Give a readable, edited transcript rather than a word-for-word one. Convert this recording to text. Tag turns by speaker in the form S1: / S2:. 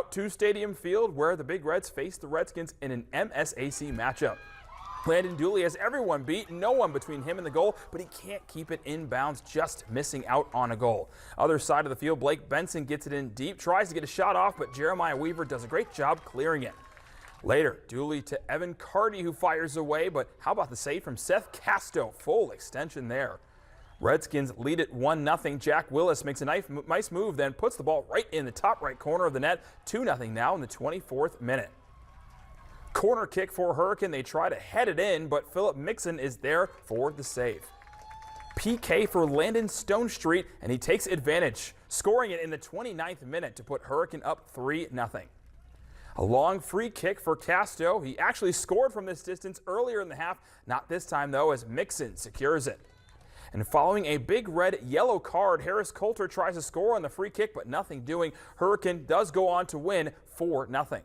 S1: out to Stadium Field, where the Big Reds face the Redskins in an MSAC matchup. Landon Dooley has everyone beat, no one between him and the goal, but he can't keep it inbounds, just missing out on a goal. Other side of the field, Blake Benson gets it in deep, tries to get a shot off, but Jeremiah Weaver does a great job clearing it. Later, Dooley to Evan Carty, who fires away, but how about the save from Seth Casto? Full extension there. Redskins lead it 1-0. Jack Willis makes a nice move, then puts the ball right in the top right corner of the net. 2-0 now in the 24th minute. Corner kick for Hurricane. They try to head it in, but Philip Mixon is there for the save. PK for Landon Stonestreet, and he takes advantage, scoring it in the 29th minute to put Hurricane up 3-0. A long free kick for Casto. He actually scored from this distance earlier in the half, not this time though, as Mixon secures it. And following a big red-yellow card, Harris Coulter tries to score on the free kick, but nothing doing. Hurricane does go on to win 4-0.